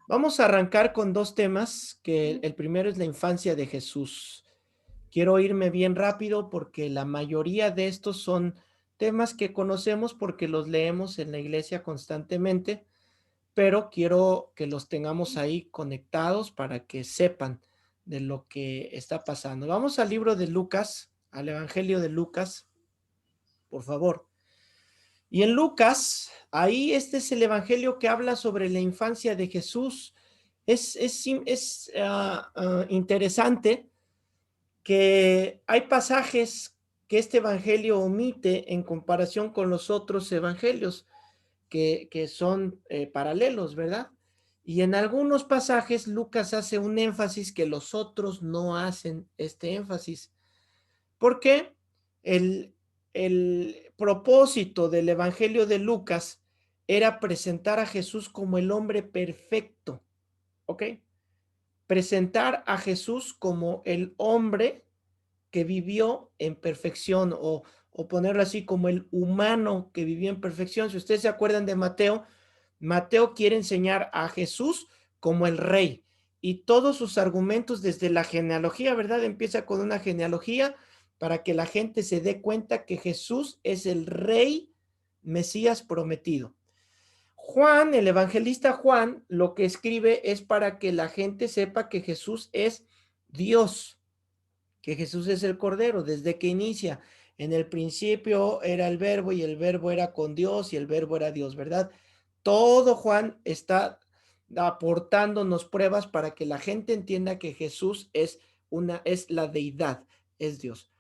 Vamos a arrancar con 2 temas, que el primero es la infancia de Jesús. Quiero irme bien rápido porque la mayoría de estos son temas que conocemos porque los leemos en la iglesia constantemente, pero quiero que los tengamos ahí conectados para que sepan de lo que está pasando. Vamos al libro de Lucas, al Evangelio de Lucas, por favor. Y en Lucas, ahí este es el evangelio que habla sobre la infancia de Jesús. Es interesante que hay pasajes que este evangelio omite en comparación con los otros evangelios que son paralelos, ¿verdad? Y en algunos pasajes Lucas hace un énfasis que los otros no hacen este énfasis. ¿Por qué? El, el propósito del Evangelio de Lucas era presentar a Jesús como el hombre perfecto, ¿ok? Presentar a Jesús como el hombre que vivió en perfección o ponerlo así como el humano que vivió en perfección. Si ustedes se acuerdan de Mateo, Mateo quiere enseñar a Jesús como el rey y todos sus argumentos desde la genealogía, ¿verdad? Empieza con una genealogía para que la gente se dé cuenta que Jesús es el rey Mesías prometido. Juan, el evangelista Juan, lo que escribe es para que la gente sepa que Jesús es Dios, que Jesús es el Cordero, desde que inicia. En el principio era el verbo y el verbo era con Dios y el verbo era Dios, ¿verdad? Todo Juan está aportándonos pruebas para que la gente entienda que Jesús es la deidad, es Dios.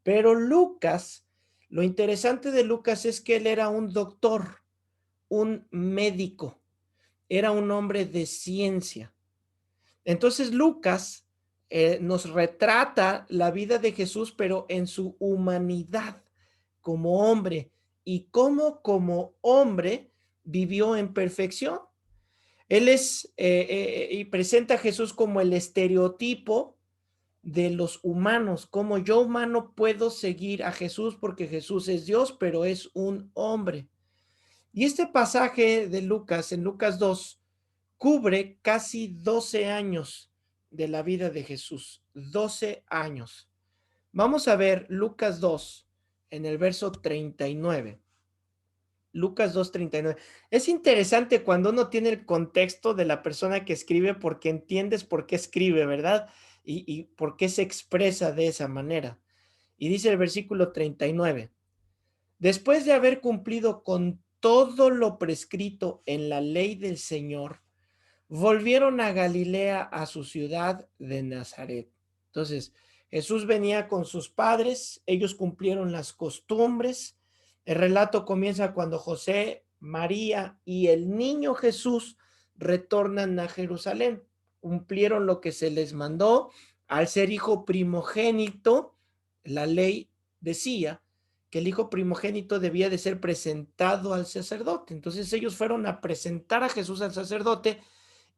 Pero Lucas, lo interesante de Lucas es que él era un doctor, un médico, era un hombre de ciencia. Entonces Lucas nos retrata la vida de Jesús, pero en su humanidad como hombre y cómo como hombre vivió en perfección. Él y presenta a Jesús como el estereotipo de los humanos, como yo humano puedo seguir a Jesús porque Jesús es Dios, pero es un hombre. Y este pasaje de Lucas, en Lucas 2, cubre casi 12 años de la vida de Jesús, 12 años. Vamos a ver Lucas 2 en el verso 39. Lucas 2:39. Es interesante cuando uno tiene el contexto de la persona que escribe porque entiendes por qué escribe, ¿verdad? Y por qué se expresa de esa manera. Y dice el versículo 39. Después de haber cumplido con todo lo prescrito en la ley del Señor, volvieron a Galilea, a su ciudad de Nazaret. Entonces, Jesús venía con sus padres, ellos cumplieron las costumbres. El relato comienza cuando José, María y el niño Jesús retornan a Jerusalén. Cumplieron lo que se les mandó. Al ser hijo primogénito, la ley decía que el hijo primogénito debía de ser presentado al sacerdote. Entonces ellos fueron a presentar a Jesús al sacerdote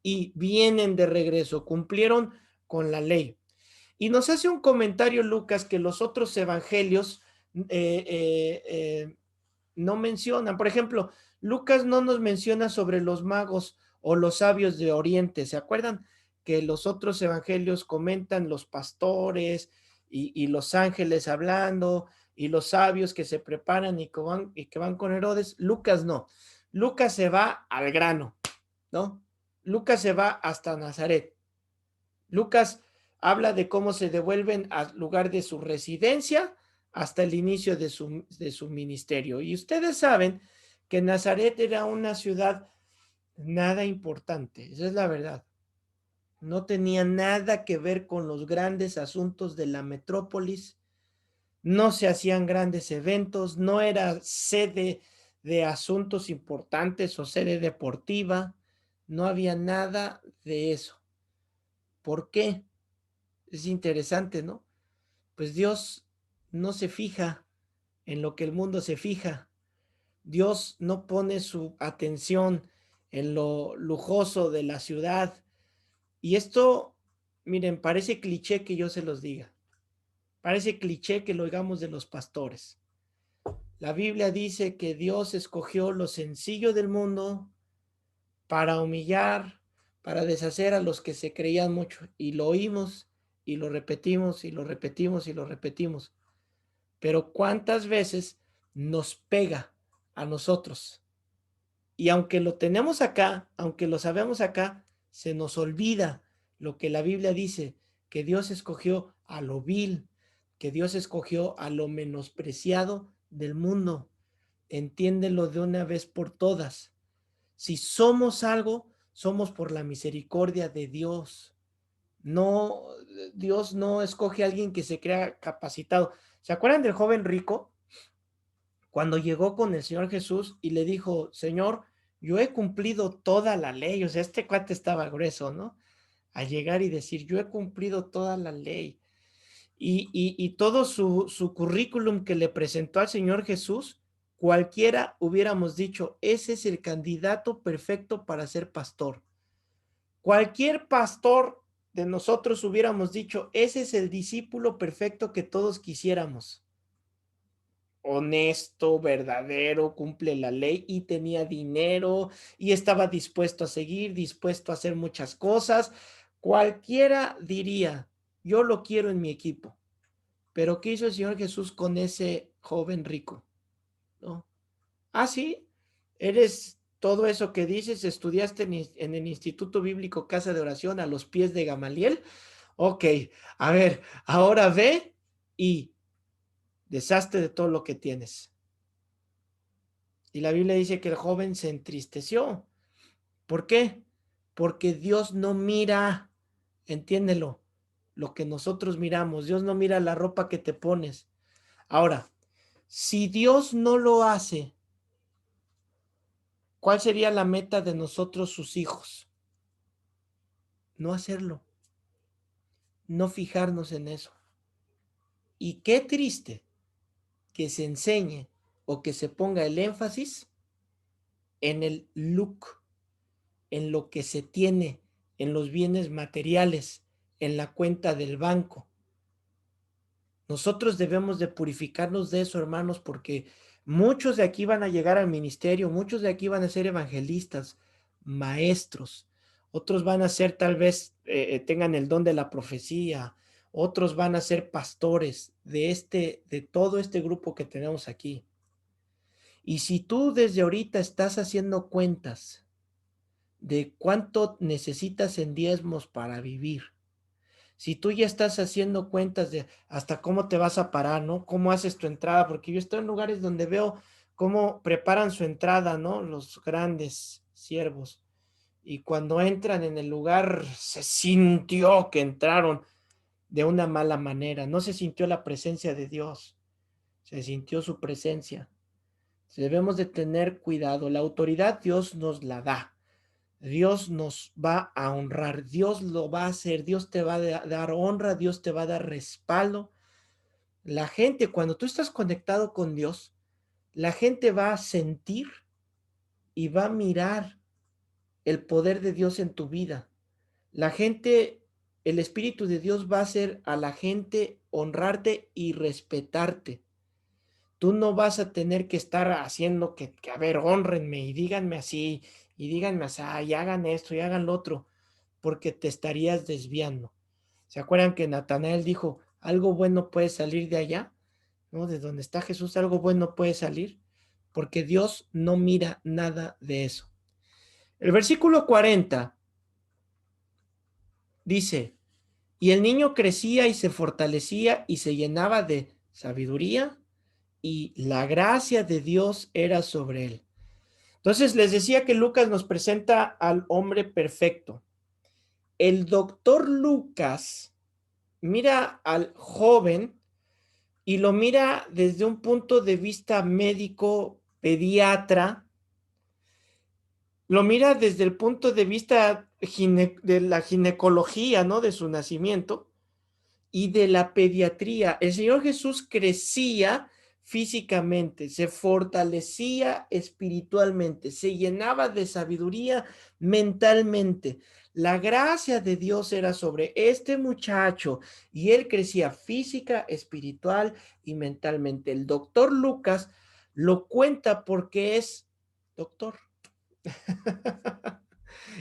y vienen de regreso, cumplieron con la ley. Y nos hace un comentario Lucas que los otros evangelios eh, eh, eh, no mencionan. Por ejemplo, Lucas no nos menciona sobre los magos o los sabios de Oriente. ¿Se acuerdan que los otros evangelios comentan los pastores y los ángeles hablando y los sabios que se preparan y que van con Herodes? Lucas no. Lucas se va al grano, ¿no? Lucas se va hasta Nazaret. Lucas habla de cómo se devuelven al lugar de su residencia hasta el inicio de su ministerio. Y ustedes saben que Nazaret era una ciudad nada importante, esa es la verdad. No tenía nada que ver con los grandes asuntos de la metrópolis, no se hacían grandes eventos, no era sede de asuntos importantes o sede deportiva, no había nada de eso. ¿Por qué? Es interesante, ¿no? Pues Dios no se fija en lo que el mundo se fija. Dios no pone su atención en lo lujoso de la ciudad. Y esto, miren, parece cliché que yo se los diga. Parece cliché que lo oigamos de los pastores. La Biblia dice que Dios escogió lo sencillo del mundo para humillar, para deshacer a los que se creían mucho. Y lo oímos y lo repetimos y lo repetimos y lo repetimos. Pero ¿cuántas veces nos pega a nosotros? Y aunque lo tenemos acá, aunque lo sabemos acá, se nos olvida lo que la Biblia dice, que Dios escogió a lo vil, que Dios escogió a lo menospreciado del mundo. Entiéndelo de una vez por todas. Si somos algo, somos por la misericordia de Dios. No, Dios no escoge a alguien que se crea capacitado. ¿Se acuerdan del joven rico? Cuando llegó con el Señor Jesús y le dijo, Señor, yo he cumplido toda la ley. O sea, este cuate estaba grueso, ¿no? A llegar y decir, yo he cumplido toda la ley. Y todo su currículum que le presentó al Señor Jesús, cualquiera hubiéramos dicho, ese es el candidato perfecto para ser pastor. Cualquier pastor de nosotros hubiéramos dicho, ese es el discípulo perfecto que todos quisiéramos. Honesto, verdadero, cumple la ley y tenía dinero y estaba dispuesto a seguir, dispuesto a hacer muchas cosas. Cualquiera diría, yo lo quiero en mi equipo. Pero ¿qué hizo el Señor Jesús con ese joven rico? ¿No? Ah, sí, eres todo eso que dices, estudiaste en el Instituto Bíblico Casa de Oración a los pies de Gamaliel. Ok, a ver, ahora ve y deshazte de todo lo que tienes. Y la Biblia dice que el joven se entristeció. ¿Por qué? Porque Dios no mira, entiéndelo, lo que nosotros miramos. Dios no mira la ropa que te pones. Ahora, si Dios no lo hace, ¿cuál sería la meta de nosotros, sus hijos? No hacerlo, no fijarnos en eso. Y qué triste que se enseñe o que se ponga el énfasis en el look, en lo que se tiene, en los bienes materiales, en la cuenta del banco. Nosotros debemos de purificarnos de eso, hermanos, porque muchos de aquí van a llegar al ministerio, muchos de aquí van a ser evangelistas, maestros, otros van a ser tal vez tengan el don de la profecía, otros van a ser pastores de todo este grupo que tenemos aquí. Y si tú desde ahorita estás haciendo cuentas de cuánto necesitas en diezmos para vivir, si tú ya estás haciendo cuentas de hasta cómo te vas a parar, ¿no? ¿Cómo haces tu entrada? Porque yo estoy en lugares donde veo cómo preparan su entrada, ¿no? Los grandes siervos. Y cuando entran en el lugar, se sintió que entraron de una mala manera. No se sintió la presencia de Dios, se sintió su presencia. Debemos de tener cuidado. La autoridad Dios nos la da. Dios nos va a honrar, Dios lo va a hacer, Dios te va a dar honra, Dios te va a dar respaldo. La gente, cuando tú estás conectado con Dios, la gente va a sentir y va a mirar el poder de Dios en tu vida. La gente, el Espíritu de Dios va a hacer a la gente honrarte y respetarte. Tú no vas a tener que estar haciendo a ver, honrenme y díganme así, y hagan esto y hagan lo otro, porque te estarías desviando. ¿Se acuerdan que Natanael dijo, algo bueno puede salir de allá? ¿No? De donde está Jesús, algo bueno puede salir, porque Dios no mira nada de eso. El versículo 40 dice, y el niño crecía y se fortalecía y se llenaba de sabiduría y la gracia de Dios era sobre él. Entonces les decía que Lucas nos presenta al hombre perfecto. El doctor Lucas mira al joven y lo mira desde un punto de vista médico, pediatra, lo mira desde el punto de vista de la ginecología, ¿no? De su nacimiento y de la pediatría. El Señor Jesús crecía físicamente, se fortalecía espiritualmente, se llenaba de sabiduría mentalmente. La gracia de Dios era sobre este muchacho y él crecía física, espiritual y mentalmente. El doctor Lucas lo cuenta porque es doctor.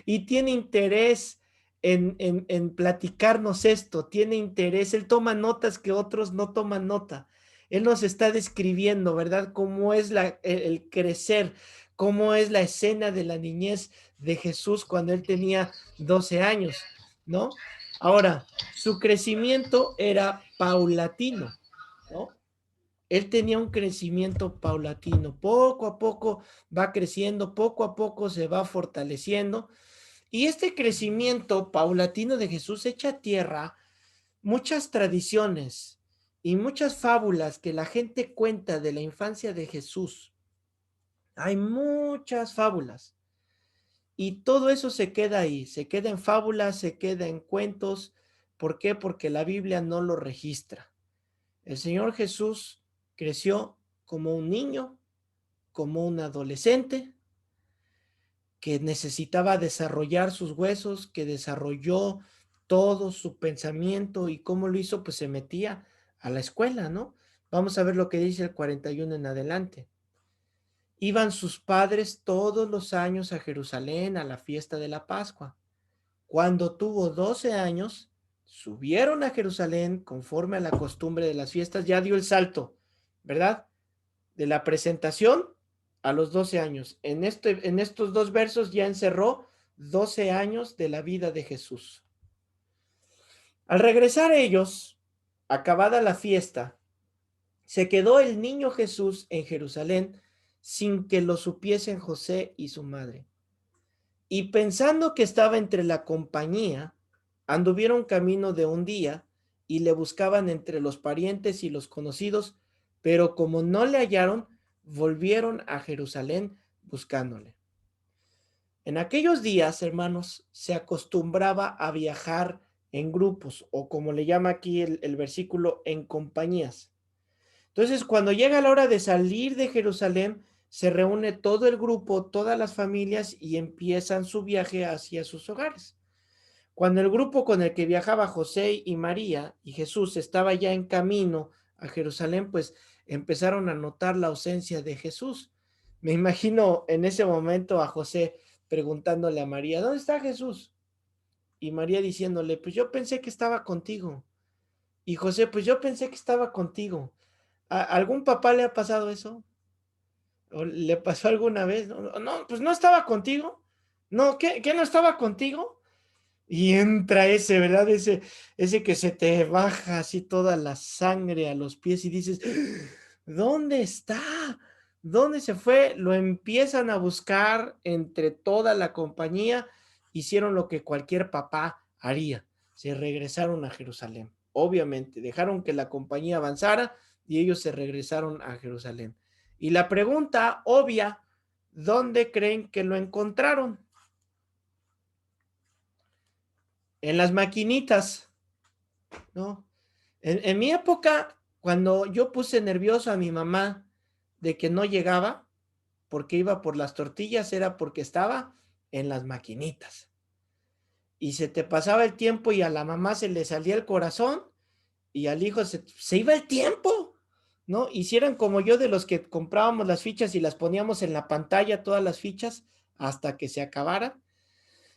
y tiene interés en platicarnos esto, tiene interés, él toma notas que otros no toman nota. Él nos está describiendo, ¿verdad? Cómo es el crecer, cómo es la escena de la niñez de Jesús cuando él tenía 12 años, ¿no? Ahora, su crecimiento era paulatino, ¿no? Él tenía un crecimiento paulatino, poco a poco va creciendo, poco a poco se va fortaleciendo. Y este crecimiento paulatino de Jesús echa a tierra muchas tradiciones y muchas fábulas que la gente cuenta de la infancia de Jesús. Hay muchas fábulas y todo eso se queda ahí, se queda en fábulas, se queda en cuentos. ¿Por qué? Porque la Biblia no lo registra. El Señor Jesús creció como un niño, como un adolescente, que necesitaba desarrollar sus huesos, que desarrolló todo su pensamiento. ¿Y cómo lo hizo? Pues se metía a la escuela, ¿no? Vamos a ver lo que dice el 41 en adelante. Iban sus padres todos los años a Jerusalén a la fiesta de la Pascua. Cuando tuvo 12 años, subieron a Jerusalén conforme a la costumbre de las fiestas. Ya dio el salto, ¿verdad? De la presentación a los 12 años. En estos dos versos ya encerró 12 años de la vida de Jesús. Al regresar ellos, acabada la fiesta, se quedó el niño Jesús en Jerusalén sin que lo supiesen José y su madre. Y pensando que estaba entre la compañía, anduvieron camino de un día y le buscaban entre los parientes y los conocidos, pero como no le hallaron, volvieron a Jerusalén buscándole. En aquellos días, hermanos, se acostumbraba a viajar en grupos, o como le llama aquí el versículo, en compañías. Entonces, cuando llega la hora de salir de Jerusalén, se reúne todo el grupo, todas las familias y empiezan su viaje hacia sus hogares. Cuando el grupo con el que viajaba José y María y Jesús estaba ya en camino a Jerusalén, pues empezaron a notar la ausencia de Jesús. Me imagino en ese momento a José preguntándole a María, ¿dónde está Jesús? Y María diciéndole, pues yo pensé que estaba contigo. Y José, pues yo pensé que estaba contigo. ¿A algún papá le ha pasado eso? ¿O le pasó alguna vez? No, no, pues no estaba contigo. No, ¿qué no estaba contigo? Y entra ese, ¿verdad? Ese que se te baja así toda la sangre a los pies y dices, ¿dónde está? ¿Dónde se fue? Lo empiezan a buscar entre toda la compañía. Hicieron lo que cualquier papá haría. Se regresaron a Jerusalén. Obviamente, dejaron que la compañía avanzara y ellos se regresaron a Jerusalén. Y la pregunta obvia, ¿dónde creen que lo encontraron? En las maquinitas, ¿no? En mi época, cuando yo puse nervioso a mi mamá de que no llegaba, porque iba por las tortillas, era porque estaba en las maquinitas. Y se te pasaba el tiempo y a la mamá se le salía el corazón y al hijo se iba el tiempo, ¿no? Hicieran como yo de los que comprábamos las fichas y las poníamos en la pantalla, todas las fichas, hasta que se acabaran.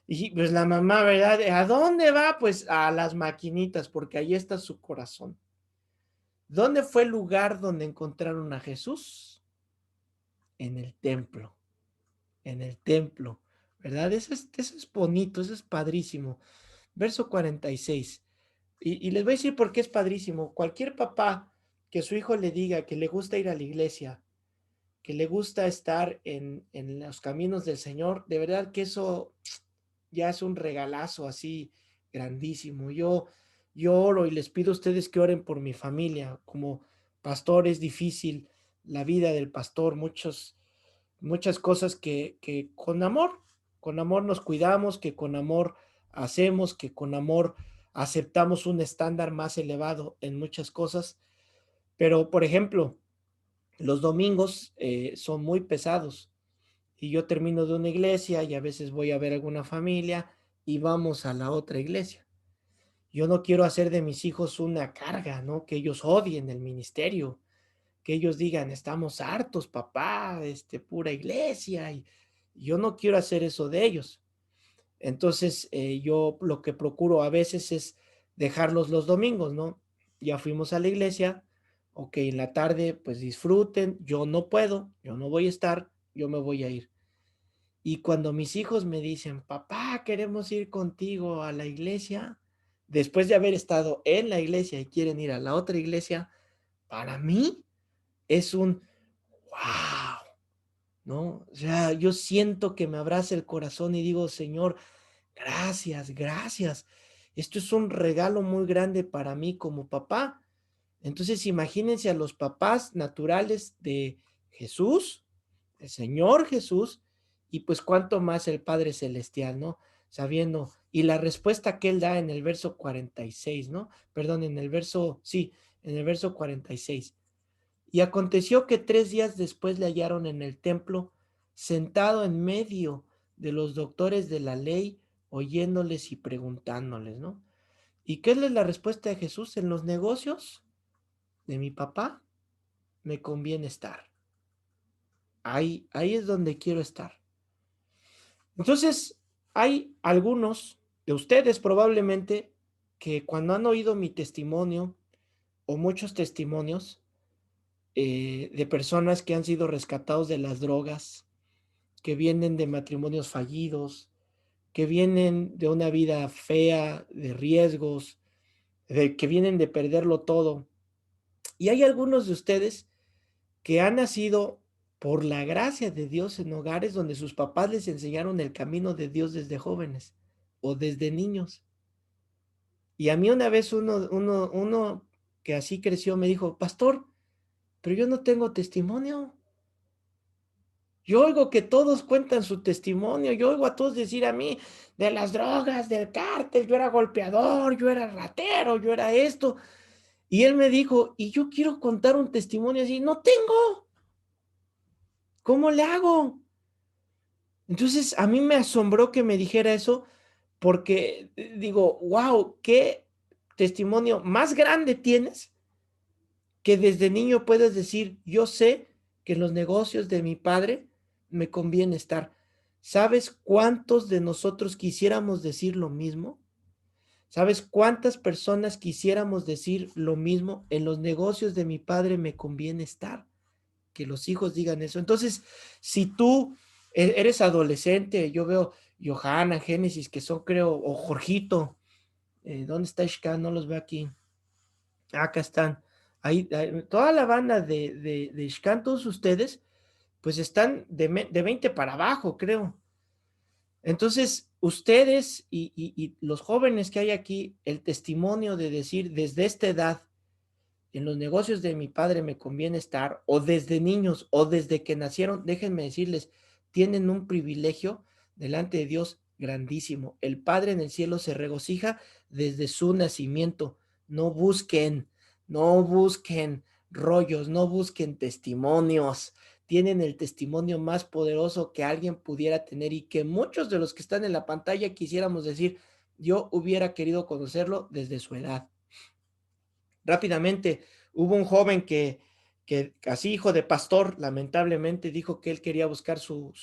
Y pues la mamá, ¿verdad? ¿A dónde va? Pues a las maquinitas, porque ahí está su corazón. ¿Dónde fue el lugar donde encontraron a Jesús? En el templo, en el templo, ¿verdad? Eso es bonito, eso es padrísimo. Verso 46. Y les voy a decir por qué es padrísimo. Cualquier papá que su hijo le diga que le gusta ir a la iglesia, que le gusta estar en los caminos del Señor, de verdad que eso ya es un regalazo así grandísimo. Yo oro y les pido a ustedes que oren por mi familia. Como pastor es difícil la vida del pastor, muchas cosas que con amor nos cuidamos, que con amor hacemos, que con amor aceptamos un estándar más elevado en muchas cosas. Pero, por ejemplo, los domingos son muy pesados y yo termino de una iglesia y a veces voy a ver alguna familia y vamos a la otra iglesia. Yo no quiero hacer de mis hijos una carga, ¿no? Que ellos odien el ministerio, que ellos digan, estamos hartos, papá, pura iglesia, y yo no quiero hacer eso de ellos. Entonces, yo lo que procuro a veces es dejarlos los domingos, ¿no? Ya fuimos a la iglesia, ok, en la tarde, pues disfruten, yo no puedo, yo no voy a estar, yo me voy a ir. Y cuando mis hijos me dicen, papá, queremos ir contigo a la iglesia, después de haber estado en la iglesia y quieren ir a la otra iglesia, para mí es un wow, ¿no? O sea, yo siento que me abraza el corazón y digo, Señor, gracias, gracias. Esto es un regalo muy grande para mí como papá. Entonces, imagínense a los papás naturales de Jesús, el Señor Jesús, y pues cuánto más el Padre Celestial, ¿no? Sabiendo, y la respuesta que él da en el verso 46, ¿no? Perdón, en el verso, sí, en el verso 46. Y aconteció que 3 días después le hallaron en el templo, sentado en medio de los doctores de la ley, oyéndoles y preguntándoles, ¿no? ¿Y qué es la respuesta de Jesús? En los negocios de mi papá me conviene estar. Ahí es donde quiero estar. Entonces, hay algunos de ustedes probablemente que cuando han oído mi testimonio o muchos testimonios de personas que han sido rescatados de las drogas, que vienen de matrimonios fallidos, que vienen de una vida fea, de riesgos, de que vienen de perderlo todo. Y hay algunos de ustedes que han nacido por la gracia de Dios en hogares donde sus papás les enseñaron el camino de Dios desde jóvenes o desde niños. Y a mí una vez uno que así creció me dijo, pastor, pero yo no tengo testimonio. Yo oigo que todos cuentan su testimonio, yo oigo a todos decir a mí de las drogas, del cártel, yo era golpeador, yo era ratero, yo era esto. Y él me dijo, y yo quiero contar un testimonio así, no tengo, ¿cómo le hago? Entonces a mí me asombró que me dijera eso porque digo, wow, qué testimonio más grande tienes que desde niño puedes decir, yo sé que en los negocios de mi padre me conviene estar. ¿Sabes cuántos de nosotros quisiéramos decir lo mismo? ¿Sabes cuántas personas quisiéramos decir lo mismo? En los negocios de mi padre me conviene estar. Que los hijos digan eso. Entonces, si tú eres adolescente, yo veo Johanna, Génesis, que son, creo, o Jorgito, ¿dónde está Ishkan? No los veo aquí. Acá están. Ahí, toda la banda de Ishkan, todos ustedes, pues están de 20 para abajo, creo. Entonces, ustedes y los jóvenes que hay aquí, el testimonio de decir desde esta edad, en los negocios de mi padre me conviene estar, o desde niños, o desde que nacieron, déjenme decirles, tienen un privilegio delante de Dios grandísimo. El Padre en el cielo se regocija desde su nacimiento. No busquen, no busquen rollos, no busquen testimonios. Tienen el testimonio más poderoso que alguien pudiera tener y que muchos de los que están en la pantalla quisiéramos decir, yo hubiera querido conocerlo desde su edad. Rápidamente, hubo un joven que así hijo de pastor, lamentablemente dijo que él quería buscar su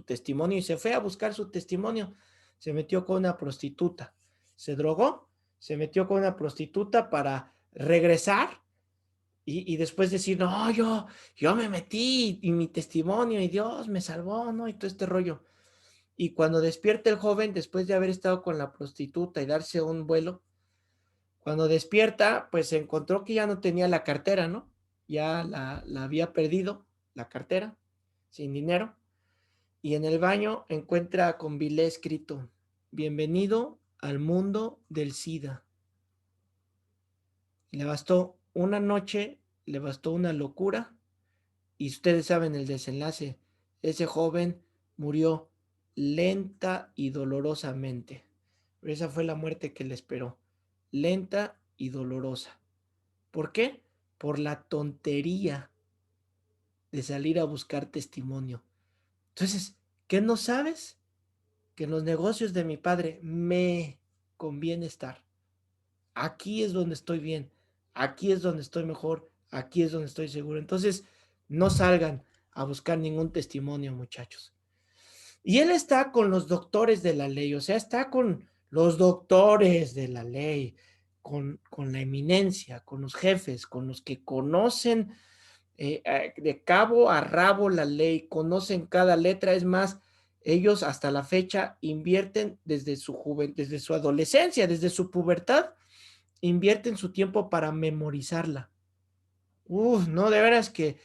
testimonio y se fue a buscar su testimonio. Se metió con una prostituta, se drogó, se metió con una prostituta para regresar y después decir, no, yo me metí y mi testimonio y Dios me salvó, ¿no? Y todo este rollo. Y cuando despierta el joven, después de haber estado con la prostituta y darse un vuelo, cuando despierta, pues se encontró que ya no tenía la cartera, ¿no? Ya la había perdido, la cartera, sin dinero. Y en el baño encuentra con vilé escrito, bienvenido al mundo del SIDA. Y le bastó una noche, le bastó una locura, y ustedes saben el desenlace. Ese joven murió lenta y dolorosamente. Pero esa fue la muerte que le esperó, lenta y dolorosa. ¿Por qué? Por la tontería de salir a buscar testimonio. Entonces, ¿qué no sabes? Que en los negocios de mi padre me conviene estar. Aquí es donde estoy bien, aquí es donde estoy mejor, aquí es donde estoy seguro. Entonces, no salgan a buscar ningún testimonio, muchachos. Y él está con los doctores de la ley, o sea, está con los doctores de la ley, con la eminencia, con los jefes, con los que conocen de cabo a rabo la ley, conocen cada letra. Es más, ellos hasta la fecha invierten desde su desde su adolescencia, desde su pubertad, invierten su tiempo para memorizarla. No, de veras que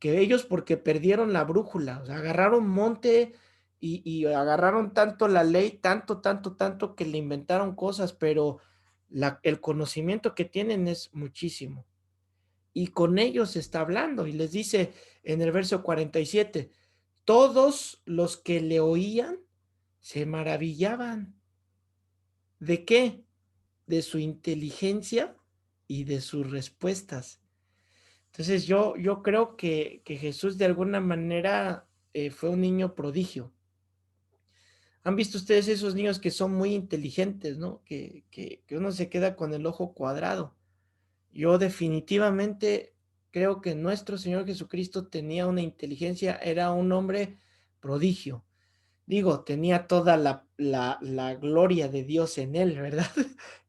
ellos, porque perdieron la brújula, o sea, agarraron monte y agarraron tanto la ley, tanto, tanto, tanto, que le inventaron cosas, pero el conocimiento que tienen es muchísimo. Y con ellos está hablando y les dice en el verso 47, todos los que le oían se maravillaban. ¿De qué? De su inteligencia y de sus respuestas. Entonces yo creo que Jesús de alguna manera fue un niño prodigio. ¿Han visto ustedes esos niños que son muy inteligentes, ¿no? Que uno se queda con el ojo cuadrado. Yo definitivamente creo que nuestro Señor Jesucristo tenía una inteligencia, era un hombre prodigio. Digo, tenía toda la gloria de Dios en él, ¿verdad?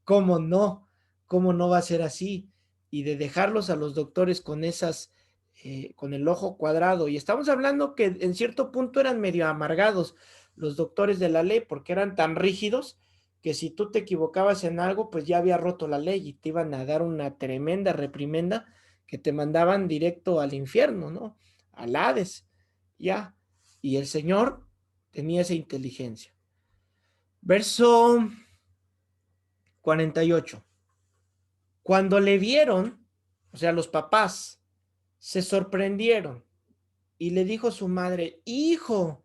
¿Cómo no? ¿Cómo no va a ser así? Y de dejarlos a los doctores con con el ojo cuadrado. Y estamos hablando que en cierto punto eran medio amargados los doctores de la ley, porque eran tan rígidos que si tú te equivocabas en algo, pues ya había roto la ley y te iban a dar una tremenda reprimenda que te mandaban directo al infierno, ¿no? Al Hades, ya. Y el Señor tenía esa inteligencia. Verso 48. Cuando le vieron, o sea, los papás, se sorprendieron y le dijo su madre, hijo,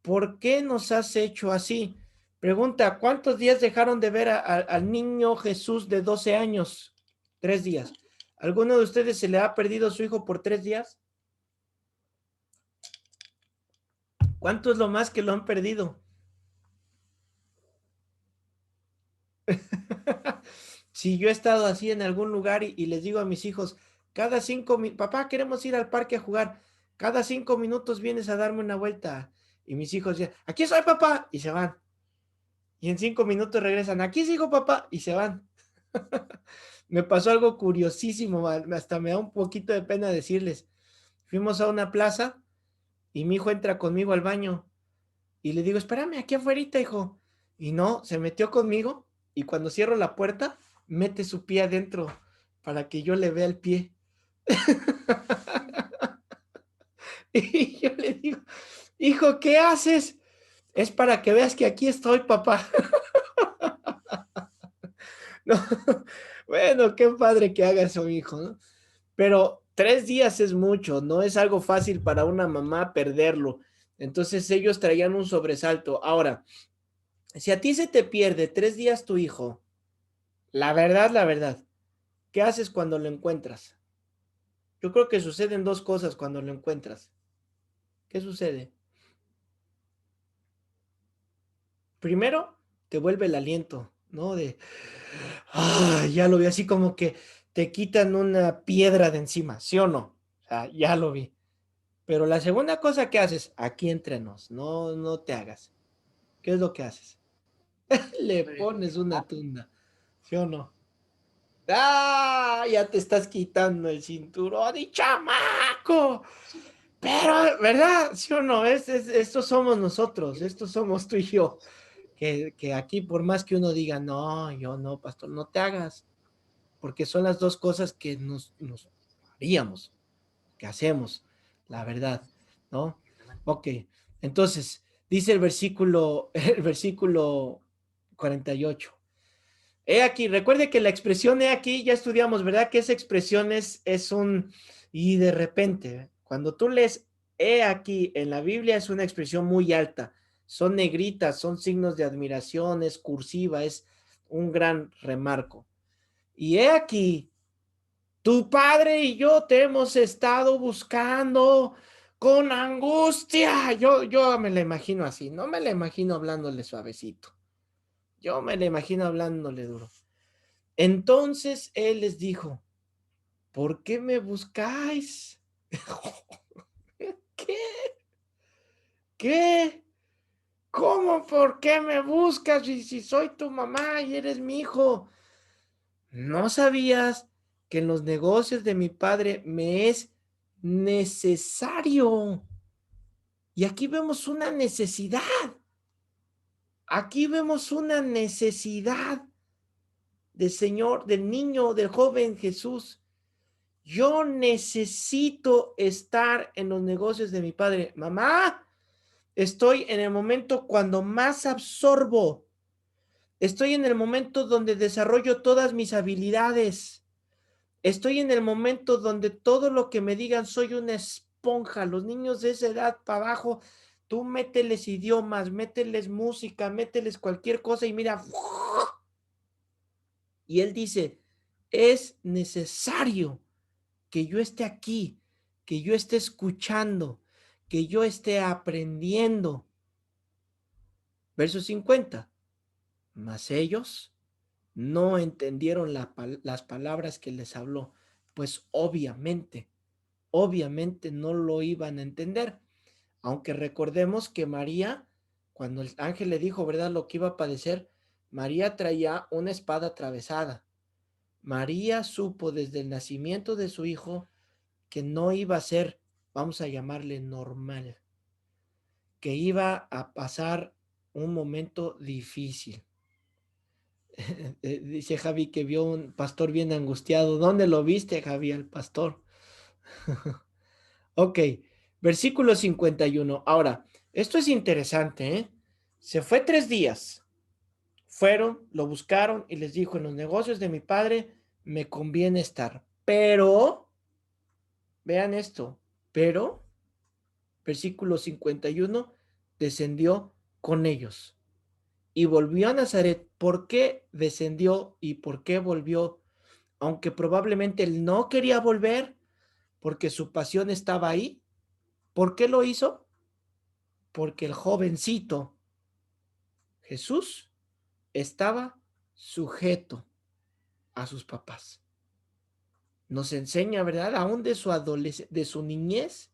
¿por qué nos has hecho así? Pregunta, ¿cuántos días dejaron de ver al niño Jesús de 12 años? 3 días. ¿Alguno de ustedes se le ha perdido a su hijo por 3 días? ¿Cuánto es lo más que lo han perdido? Si yo he estado así en algún lugar y les digo a mis hijos, cada 5 minutos, papá, queremos ir al parque a jugar, cada 5 minutos vienes a darme una vuelta. Y mis hijos dicen, aquí soy papá, y se van. Y en 5 minutos regresan, aquí sigo papá, y se van. Me pasó algo curiosísimo, hasta me da un poquito de pena decirles. Fuimos a una plaza y mi hijo entra conmigo al baño y le digo, espérame, aquí afuera, hijo. Y no, se metió conmigo y cuando cierro la puerta, mete su pie adentro para que yo le vea el pie. Y yo le digo, hijo, ¿qué haces? Es para que veas que aquí estoy, papá. No, bueno, qué padre que haga eso, hijo, ¿no? Pero 3 días es mucho, no es algo fácil para una mamá perderlo. Entonces ellos traían un sobresalto. Ahora, si a ti se te pierde 3 días tu hijo, la verdad, ¿qué haces cuando lo encuentras? Yo creo que suceden dos cosas cuando lo encuentras. ¿Qué sucede? Primero, te vuelve el aliento, ¿no? Ya lo vi, así como que te quitan una piedra de encima, ¿sí o no? O sea, ya lo vi. Pero la segunda cosa que haces, aquí entre nos, no, no te hagas. ¿Qué es lo que haces? Le pones una tunda, ¿sí o no? Ya te estás quitando el cinturón y chamaco. Pero, ¿verdad? ¿Sí o no? Estos somos nosotros, estos somos tú y yo. Que aquí, por más que uno diga, no, yo no, pastor, no te hagas, porque son las dos cosas que nos haríamos, que hacemos, la verdad, ¿no? Ok, entonces, dice el versículo 48. He aquí, recuerde que la expresión he aquí, ya estudiamos, ¿verdad? Que esa expresión es y de repente, cuando tú lees he aquí en la Biblia es una expresión muy alta, son negritas, son signos de admiración, es cursiva, es un gran remarco. Y he aquí, tu padre y yo te hemos estado buscando con angustia. Yo me la imagino así, no me la imagino hablándole suavecito, yo me la imagino hablándole duro. Entonces él les dijo, ¿por qué me buscáis? ¿Qué? ¿Qué? ¿Cómo? ¿Por qué me buscas? Y si soy tu mamá y eres mi hijo. ¿No sabías que en los negocios de mi padre me es necesario? Y aquí vemos una necesidad. Aquí vemos una necesidad del Señor, del niño, del joven Jesús. Yo necesito estar en los negocios de mi padre. Mamá, estoy en el momento cuando más absorbo. Estoy en el momento donde desarrollo todas mis habilidades. Estoy en el momento donde todo lo que me digan soy una esponja. Los niños de esa edad para abajo, tú mételes idiomas, mételes música, mételes cualquier cosa y mira. Y él dice, es necesario que yo esté aquí, que yo esté escuchando, que yo esté aprendiendo. Verso 50. Mas ellos no entendieron las palabras que les habló, pues obviamente no lo iban a entender. Aunque recordemos que María, cuando el ángel le dijo, ¿verdad?, lo que iba a padecer, María traía una espada atravesada. María supo desde el nacimiento de su hijo que no iba a ser, vamos a llamarle normal, que iba a pasar un momento difícil. Dice Javi que vio un pastor bien angustiado. ¿Dónde lo viste, Javi, al pastor? Ok, versículo 51. Ahora, esto es interesante, ¿eh? Se fue 3 días. Fueron, lo buscaron y les dijo, en los negocios de mi padre me conviene estar. Pero, vean esto, pero, versículo 51, descendió con ellos y volvió a Nazaret. ¿Por qué descendió y por qué volvió? Aunque probablemente él no quería volver porque su pasión estaba ahí. ¿Por qué lo hizo? Porque el jovencito Jesús estaba sujeto a sus papás. Nos enseña, ¿verdad? Aún de su niñez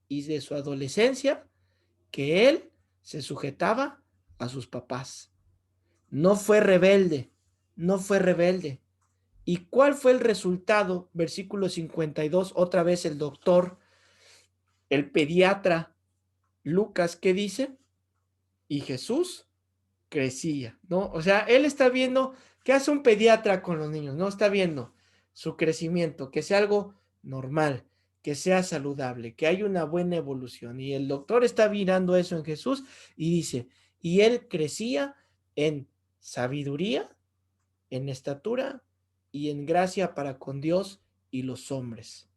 y de su adolescencia, que él se sujetaba a sus papás. No fue rebelde, no fue rebelde. ¿Y cuál fue el resultado? Versículo 52, otra vez el doctor, el pediatra Lucas, ¿qué dice? Y Jesús crecía, ¿no? O sea, él está viendo qué hace un pediatra con los niños, ¿no? Está viendo su crecimiento, que sea algo normal, que sea saludable, que haya una buena evolución. Y el doctor está mirando eso en Jesús y dice, y él crecía en sabiduría, en estatura y en gracia para con Dios y los hombres.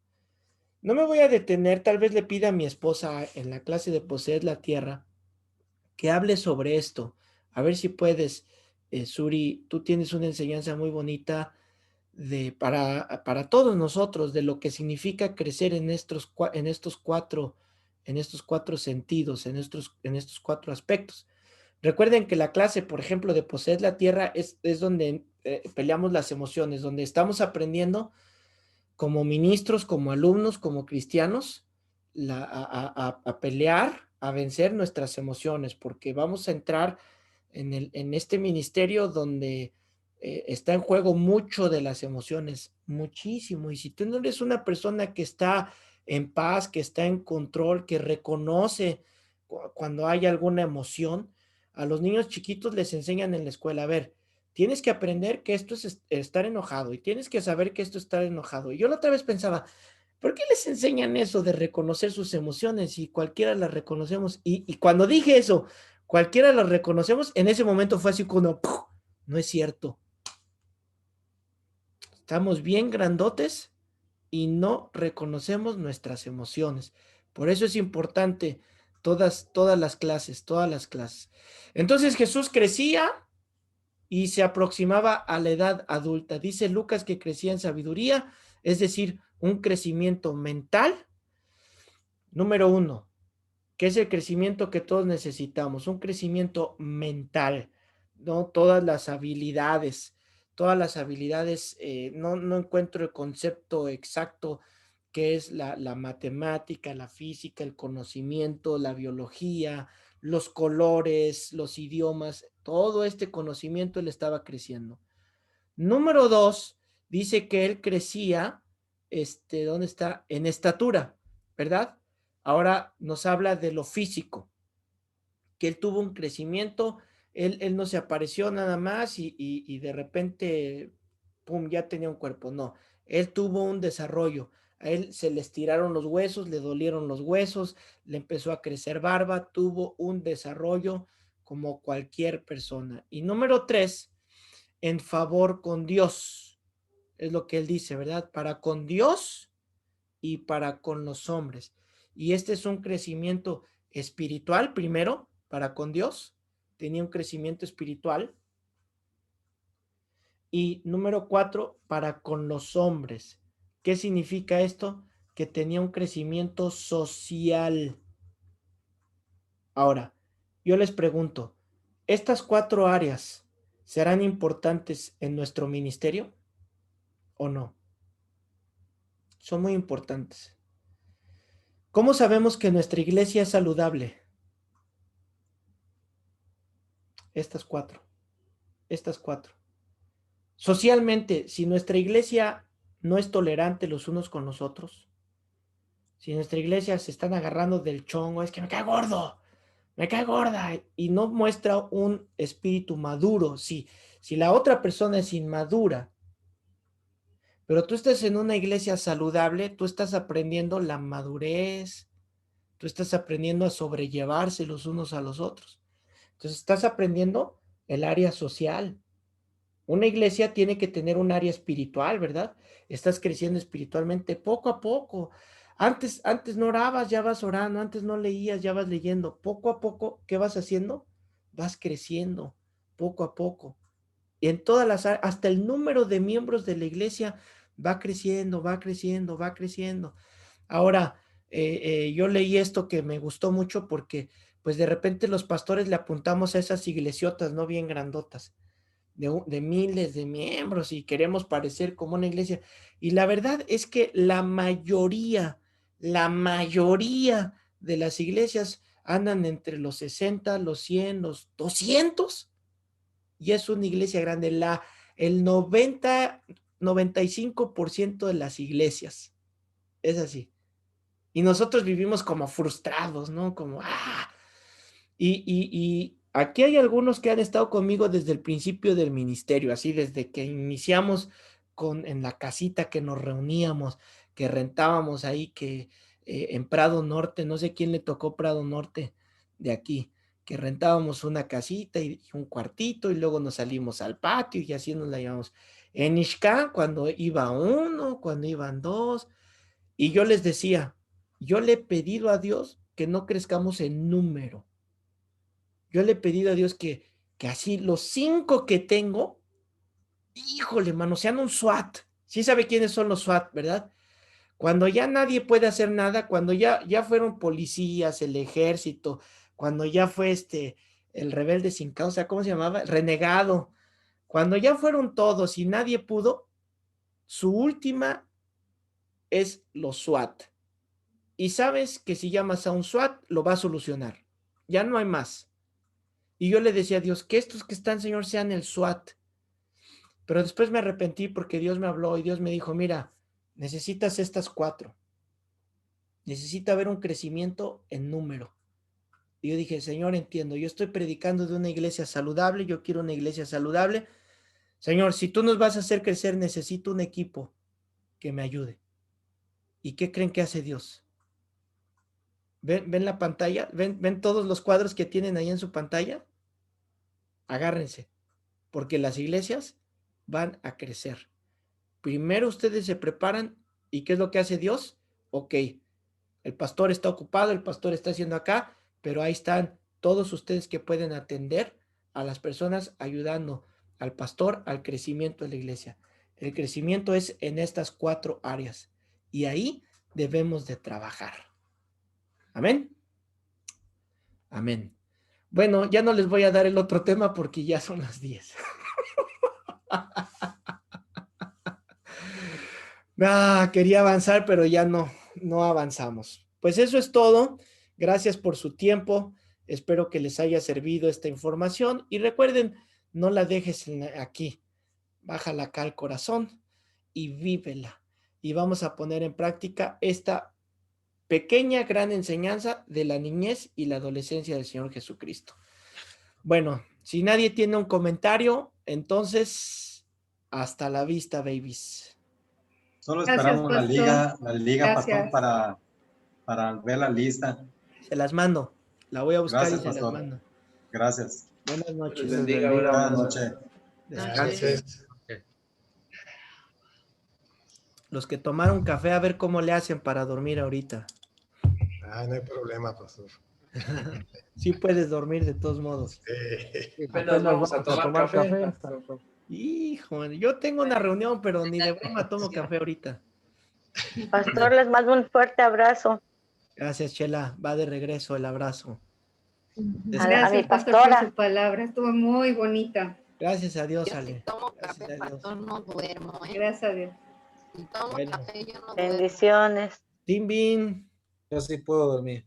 No me voy a detener, tal vez le pida a mi esposa en la clase de Poseer la Tierra que hable sobre esto. A ver si puedes, Suri, tú tienes una enseñanza muy bonita para todos nosotros de lo que significa crecer en estos cuatro sentidos, en estos cuatro aspectos. Recuerden que la clase, por ejemplo, de Poseer la Tierra es donde peleamos las emociones, donde estamos aprendiendo como ministros, como alumnos, como cristianos, a pelear, a vencer nuestras emociones, porque vamos a entrar en este ministerio donde está en juego mucho de las emociones, muchísimo. Y si tú no eres una persona que está en paz, que está en control, que reconoce cuando hay alguna emoción, a los niños chiquitos les enseñan en la escuela, a ver, tienes que aprender que esto es estar enojado y tienes que saber que esto es estar enojado. Y yo la otra vez pensaba, ¿por qué les enseñan eso de reconocer sus emociones y cualquiera las reconocemos? Y cuando dije eso, cualquiera las reconocemos, en ese momento fue así como, ¡puf! No es cierto. Estamos bien grandotes y no reconocemos nuestras emociones. Por eso es importante todas las clases, todas las clases. Entonces Jesús crecía y se aproximaba a la edad adulta. Dice Lucas que crecía en sabiduría, es decir, un crecimiento mental. Número uno, que es el crecimiento que todos necesitamos, un crecimiento mental, ¿no? Todas las habilidades, no encuentro el concepto exacto que es la matemática, la física, el conocimiento, la biología, los colores, los idiomas, todo este conocimiento él estaba creciendo. Número dos, dice que él crecía, ¿dónde está? En estatura, ¿verdad? Ahora nos habla de lo físico, que él tuvo un crecimiento, él no se apareció nada más y de repente, pum, ya tenía un cuerpo, no, él tuvo un desarrollo, a él se le estiraron los huesos, le dolieron los huesos, le empezó a crecer barba, tuvo un desarrollo como cualquier persona. Y número tres, en favor con Dios, es lo que él dice, ¿verdad? Para con Dios y para con los hombres. Y este es un crecimiento espiritual, primero, para con Dios, tenía un crecimiento espiritual. Y número cuatro, para con los hombres. ¿Qué significa esto? Que tenía un crecimiento social. Ahora, yo les pregunto, ¿estas cuatro áreas serán importantes en nuestro ministerio o no? Son muy importantes. ¿Cómo sabemos que nuestra iglesia es saludable? Estas cuatro, estas cuatro. Socialmente, si nuestra iglesia no es tolerante los unos con los otros, si nuestra iglesia se están agarrando del chongo, es que me cae gordo, me cae gorda, y no muestra un espíritu maduro, si la otra persona es inmadura, pero tú estás en una iglesia saludable, tú estás aprendiendo la madurez, tú estás aprendiendo a sobrellevarse los unos a los otros. Entonces estás aprendiendo el área social. Una iglesia tiene que tener un área espiritual, ¿verdad? Estás creciendo espiritualmente poco a poco. Antes no orabas, ya vas orando, antes no leías, ya vas leyendo. Poco a poco, ¿qué vas haciendo? Vas creciendo, poco a poco. Y en todas las áreas, hasta el número de miembros de la iglesia va creciendo, va creciendo, va creciendo. Ahora, yo leí esto que me gustó mucho porque, pues de repente los pastores le apuntamos a esas iglesias, ¿no? Bien grandotas de miles de miembros y queremos parecer como una iglesia. Y la verdad es que la mayoría de las iglesias andan entre los 60, los 100, los 200 y es una iglesia grande. El 95% de las iglesias es así. Y nosotros vivimos como frustrados, ¿no? Como, y aquí hay algunos que han estado conmigo desde el principio del ministerio, así desde que iniciamos en la casita que nos reuníamos, que rentábamos ahí, que en Prado Norte, no sé quién le tocó Prado Norte de aquí, que rentábamos una casita y un cuartito y luego nos salimos al patio y así nos la llevamos. En Ixcán, cuando iba uno, cuando iban dos, y yo les decía, yo le he pedido a Dios que no crezcamos en número. Yo le he pedido a Dios que así los 5 que tengo, híjole, mano, sean un SWAT. Sí sabe quiénes son los SWAT, ¿verdad? Cuando ya nadie puede hacer nada, cuando ya fueron policías, el ejército, cuando ya fue el rebelde sin causa, ¿cómo se llamaba? El renegado. Cuando ya fueron todos y nadie pudo, su última es los SWAT. Y sabes que si llamas a un SWAT, lo va a solucionar. Ya no hay más. Y yo le decía a Dios, que estos que están, Señor, sean el SWAT. Pero después me arrepentí porque Dios me habló y Dios me dijo, mira, necesitas estas cuatro. Necesita haber un crecimiento en número. Y yo dije, Señor, entiendo, yo estoy predicando de una iglesia saludable, yo quiero una iglesia saludable. Señor, si tú nos vas a hacer crecer, necesito un equipo que me ayude. ¿Y qué creen que hace Dios? ¿Ven la pantalla? ¿Ven todos los cuadros que tienen ahí en su pantalla? Agárrense, porque las iglesias van a crecer. Primero ustedes se preparan y ¿qué es lo que hace Dios? Ok, el pastor está ocupado, el pastor está haciendo acá, pero ahí están todos ustedes que pueden atender a las personas ayudando al pastor al crecimiento de la iglesia. El crecimiento es en estas cuatro áreas y ahí debemos de trabajar. Amén. Amén. Bueno, ya no les voy a dar el otro tema porque ya son las 10. Quería avanzar, pero ya no avanzamos. Pues eso es todo. Gracias por su tiempo. Espero que les haya servido esta información y recuerden, no la dejes aquí, bájala acá al corazón y vívela. Y vamos a poner en práctica esta pequeña, gran enseñanza de la niñez y la adolescencia del Señor Jesucristo. Bueno, si nadie tiene un comentario, entonces, hasta la vista, babies. Solo Gracias, esperamos pastor. la liga, pastor, Gracias. para ver la lista. Se las mando. La voy a buscar Gracias, y se las pastor. mando. Gracias. Buenas noches. Les bendiga, Buenas hermanos. noches. Descansen. Los que tomaron café, a ver cómo le hacen para dormir ahorita. Ah, no hay problema, pastor. Sí puedes dormir de todos modos. Apenas vamos a tomar café. Hijo, yo tengo una reunión, pero ni de broma tomo café ahorita. Pastor, les mando un fuerte abrazo. Gracias, Chela. Va de regreso el abrazo. A mi Gracias, pastor, pastora. por su palabra. Estuvo muy bonita. Gracias a Dios, Yo si Ale. tomo Gracias café, a Dios. pastor, no duermo, ¿eh? Gracias a Dios. Si tomo Bueno. café, yo no duermo. Bendiciones. Tim Bin. Yo sí puedo dormir.